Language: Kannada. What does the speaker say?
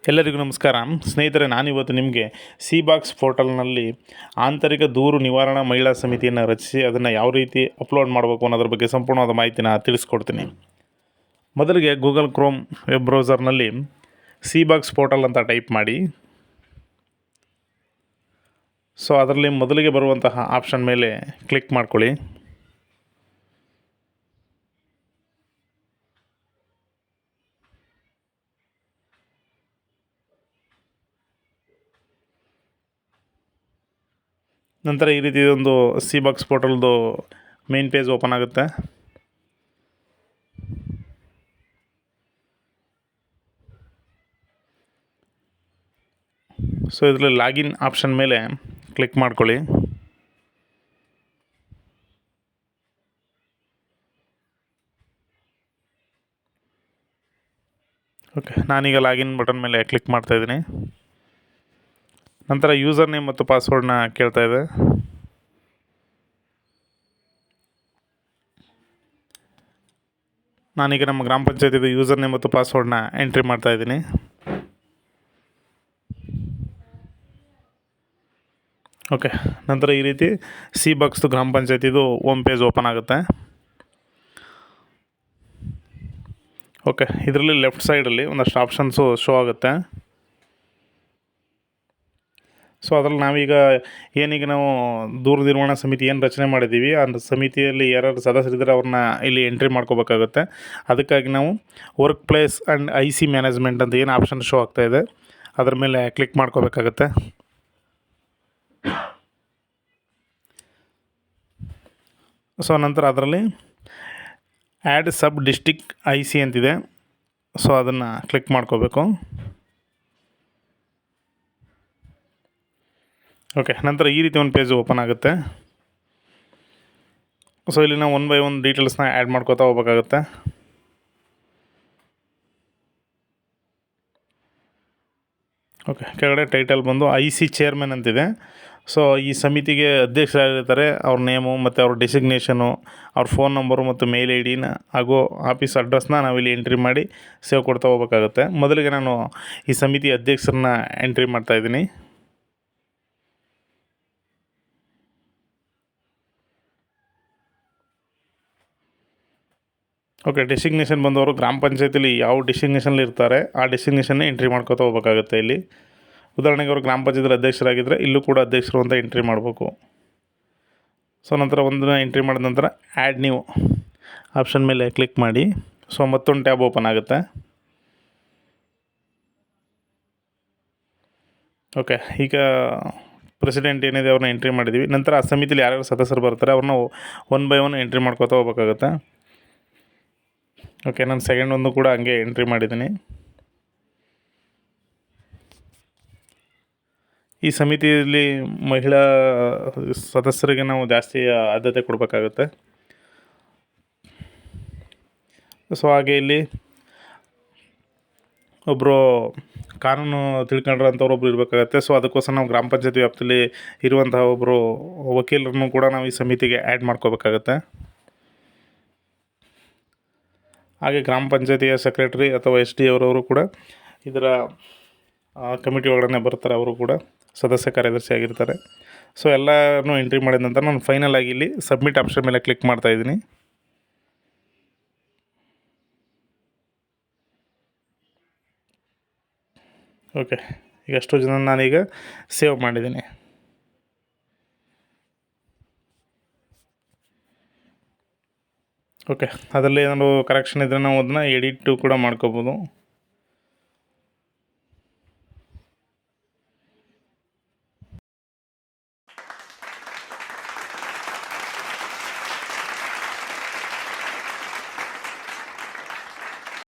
ಎಲ್ಲರಿಗೂ ನಮಸ್ಕಾರ ಸ್ನೇಹಿತರೆ. ನಾನಿವತ್ತು ನಿಮಗೆ ಸಿ ಬಾಕ್ಸ್ ಪೋರ್ಟಲ್ನಲ್ಲಿ ಆಂತರಿಕ ದೂರು ನಿವಾರಣಾ ಮಹಿಳಾ ಸಮಿತಿಯನ್ನು ರಚಿಸಿ ಅದನ್ನು ಯಾವ ರೀತಿ ಅಪ್ಲೋಡ್ ಮಾಡಬೇಕು ಅನ್ನೋದ್ರ ಬಗ್ಗೆ ಸಂಪೂರ್ಣವಾದ ಮಾಹಿತಿನ ತಿಳಿಸ್ಕೊಡ್ತೀನಿ. ಮೊದಲಿಗೆ ಗೂಗಲ್ ಕ್ರೋಮ್ ವೆಬ್ ಬ್ರೌಸರ್ನಲ್ಲಿ ಸಿ ಬಾಕ್ಸ್ ಪೋರ್ಟಲ್ ಅಂತ ಟೈಪ್ ಮಾಡಿ. ಸೊ ಅದರಲ್ಲಿ ಮೊದಲಿಗೆ ಬರುವಂತಹ ಆಪ್ಷನ್ ಮೇಲೆ ಕ್ಲಿಕ್ ಮಾಡ್ಕೊಳ್ಳಿ. ನಂತರ ಈ ರೀತಿ ಒಂದು ಸಿ ಬಾಕ್ಸ್ ಪೋರ್ಟಲ್ದು ಮೇನ್ ಪೇಜ್ ಓಪನ್ ಆಗುತ್ತೆ. ಸೊ ಇದರಲ್ಲಿ ಲಾಗಿನ್ ಆಪ್ಷನ್ ಮೇಲೆ ಕ್ಲಿಕ್ ಮಾಡ್ಕೊಳ್ಳಿ. ಓಕೆ, ನಾನೀಗ ಲಾಗಿನ್ ಬಟನ್ ಮೇಲೆ ಕ್ಲಿಕ್ ಮಾಡ್ತಾಯಿದ್ದೀನಿ. ನಂತರ ಯೂಸರ್ ನೇಮ್ ಮತ್ತು ಪಾಸ್ವರ್ಡ್ನ ಕೇಳ್ತಾ ಇದೆ. ನಾನೀಗ ನಮ್ಮ ಗ್ರಾಮ ಪಂಚಾಯತಿದು ಯೂಸರ್ ನೇಮ್ ಮತ್ತು ಪಾಸ್ವರ್ಡ್ನ ಎಂಟ್ರಿ ಮಾಡ್ತಾಯಿದ್ದೀನಿ. ಓಕೆ, ನಂತರ ಈ ರೀತಿ ಸಿ ಬಾಕ್ಸ್ದು ಗ್ರಾಮ ಪಂಚಾಯತಿದು ಹೋಮ್ ಪೇಜ್ ಓಪನ್ ಆಗುತ್ತೆ. ಓಕೆ, ಇದರಲ್ಲಿ ಲೆಫ್ಟ್ ಸೈಡಲ್ಲಿ ಒಂದಷ್ಟು ಆಪ್ಷನ್ಸು ಶೋ ಆಗುತ್ತೆ. ಸೊ ಅದರಲ್ಲಿ ನಾವೀಗ ಏನೀಗ ನಾವು ದೂರು ನಿರ್ವಹಣಾ ಸಮಿತಿ ಏನು ರಚನೆ ಮಾಡಿದ್ದೀವಿ, ಆ ಸಮಿತಿಯಲ್ಲಿ ಯಾರ್ಯಾರು ಸದಸ್ಯರಿದ್ದಾರೆ ಅವ್ರನ್ನ ಇಲ್ಲಿ ಎಂಟ್ರಿ ಮಾಡ್ಕೋಬೇಕಾಗುತ್ತೆ. ಅದಕ್ಕಾಗಿ ನಾವು work place and IC management ಅಂತ ಏನು ಆಪ್ಷನ್ ಶೋ ಆಗ್ತಾಯಿದೆ ಅದ್ರ ಮೇಲೆ ಕ್ಲಿಕ್ ಮಾಡ್ಕೋಬೇಕಾಗತ್ತೆ. ಸೊ ನಂತರ ಅದರಲ್ಲಿ ಆ್ಯಡ್ ಸಬ್ ಡಿಸ್ಟಿಕ್ IC ಅಂತಿದೆ. ಸೊ ಅದನ್ನು ಕ್ಲಿಕ್ ಮಾಡ್ಕೋಬೇಕು. ಓಕೆ, ನಂತರ ಈ ರೀತಿ ಒಂದು ಪೇಜ್ ಓಪನ್ ಆಗುತ್ತೆ. ಸೊ ಇಲ್ಲಿ ನಾವು 1 by 1 ಡೀಟೇಲ್ಸ್ನ ಆ್ಯಡ್ ಮಾಡ್ಕೋತಾ ಹೋಗ್ಬೇಕಾಗುತ್ತೆ. ಓಕೆ, ಕೆಳಗಡೆ ಟೈಟಲ್ ಬಂದು IC ಚೇರ್ಮನ್ ಅಂತಿದೆ. ಸೊ ಈ ಸಮಿತಿಗೆ ಅಧ್ಯಕ್ಷರಾಗಿರ್ತಾರೆ, ಅವ್ರ ನೇಮು ಮತ್ತು ಅವ್ರ ಡೆಸಿಗ್ನೇಷನು, ಅವ್ರ ಫೋನ್ ನಂಬರು ಮತ್ತು ಮೇಲ್ ID ಹಾಗೂ ಆಫೀಸ್ ಅಡ್ರೆಸ್ನ ನಾವಿಲ್ಲಿ ಎಂಟ್ರಿ ಮಾಡಿ ಸೇವ್ ಕೊಡ್ತಾ ಹೋಗ್ಬೇಕಾಗುತ್ತೆ. ಮೊದಲಿಗೆ ನಾನು ಈ ಸಮಿತಿ ಅಧ್ಯಕ್ಷರನ್ನ ಎಂಟ್ರಿ ಮಾಡ್ತಾಯಿದ್ದೀನಿ. ಓಕೆ, ಡೆಸಿಗ್ನೇಷನ್ ಬಂದವರು ಗ್ರಾಮ ಪಂಚಾಯತಿಲಿ ಯಾವ ಡೆಸಿಗ್ನೇಷನಲ್ಲಿ ಇರ್ತಾರೆ ಆ ಡೆಸಿಗ್ನೇಷನ್ನೇ ಎಂಟ್ರಿ ಮಾಡ್ಕೊತಾ ಹೋಗ್ಬೇಕಾಗುತ್ತೆ. ಇಲ್ಲಿ ಉದಾಹರಣೆಗೆ ಅವರು ಗ್ರಾಮ ಪಂಚಾಯತಿ ಅಧ್ಯಕ್ಷರಾಗಿದ್ದರೆ ಇಲ್ಲೂ ಕೂಡ ಅಧ್ಯಕ್ಷರು ಅಂತ ಎಂಟ್ರಿ ಮಾಡಬೇಕು. ಸೊ ನಂತರ ಒಂದನ್ನ ಎಂಟ್ರಿ ಮಾಡಿದ ನಂತರ ಆ್ಯಡ್ ನ್ಯೂ ಆಪ್ಷನ್ ಮೇಲೆ ಕ್ಲಿಕ್ ಮಾಡಿ. ಸೊ ಮತ್ತೊಂದು ಟ್ಯಾಬ್ ಓಪನ್ ಆಗುತ್ತೆ. ಓಕೆ, ಈಗ ಪ್ರೆಸಿಡೆಂಟ್ ಏನಿದೆ ಅವ್ರನ್ನ ಎಂಟ್ರಿ ಮಾಡಿದ್ದೀವಿ. ನಂತರ ಆ ಸಮಿತಿಲಿ ಯಾರ್ಯಾರು ಸದಸ್ಯರು ಬರ್ತಾರೆ ಅವ್ರನ್ನ 1 by 1 ಎಂಟ್ರಿ ಮಾಡ್ಕೊತಾ ಹೋಗ್ಬೇಕಾಗುತ್ತೆ. ಓಕೆ, ನಾನು ಸೆಕೆಂಡ್ ಒಂದು ಕೂಡ ಹಂಗೆ ಎಂಟ್ರಿ ಮಾಡಿದ್ದೀನಿ. ಈ ಸಮಿತಿಯಲ್ಲಿ ಮಹಿಳಾ ಸದಸ್ಯರಿಗೆ ನಾವು ಜಾಸ್ತಿ ಆದ್ಯತೆ ಕೊಡಬೇಕಾಗುತ್ತೆ. ಸೊ ಹಾಗೆ ಇಲ್ಲಿ ಒಬ್ಬರು ಕಾನೂನು ತಿಳ್ಕೊಂಡಿರೋಂಥವ್ರು ಒಬ್ರು ಇರಬೇಕಾಗತ್ತೆ. ಸೊ ಅದಕ್ಕೋಸ್ಕರ ನಾವು ಗ್ರಾಮ ಪಂಚಾಯತಿ ವ್ಯಾಪ್ತಿಯಲ್ಲಿ ಇರುವಂತಹ ಒಬ್ಬರು ವಕೀಲರನ್ನು ಕೂಡ ನಾವು ಈ ಸಮಿತಿಗೆ ಆ್ಯಡ್ ಮಾಡ್ಕೋಬೇಕಾಗತ್ತೆ. ಹಾಗೆ ಗ್ರಾಮ ಪಂಚಾಯತಿಯ ಸೆಕ್ರೆಟರಿ ಅಥವಾ SD ಅವರವರು ಕೂಡ ಇದರ ಕಮಿಟಿ ಒಳಗಡೆ ಬರ್ತಾರೆ. ಅವರು ಕೂಡ ಸದಸ್ಯ ಕಾರ್ಯದರ್ಶಿ ಆಗಿರ್ತಾರೆ. ಸೊ ಎಲ್ಲನೂ ಎಂಟ್ರಿ ಮಾಡಿದ ನಂತರ ನಾನು ಫೈನಲ್ ಆಗಿ ಇಲ್ಲಿ ಸಬ್ಮಿಟ್ ಆಪ್ಷನ್ ಮೇಲೆ ಕ್ಲಿಕ್ ಮಾಡ್ತಾಯಿದ್ದೀನಿ. ಓಕೆ, ಈಗ ಎಷ್ಟೋ ಜನ ನಾನೀಗ ಸೇವ್ ಮಾಡಿದ್ದೀನಿ. ಓಕೆ, ಅದರಲ್ಲಿ ಏನಾದ್ರು ಕರೆಕ್ಷನ್ ಇದ್ದರೆ ನಾವು ಅದನ್ನು ಎಡಿಟು ಕೂಡ ಮಾಡ್ಕೋಬೋದು.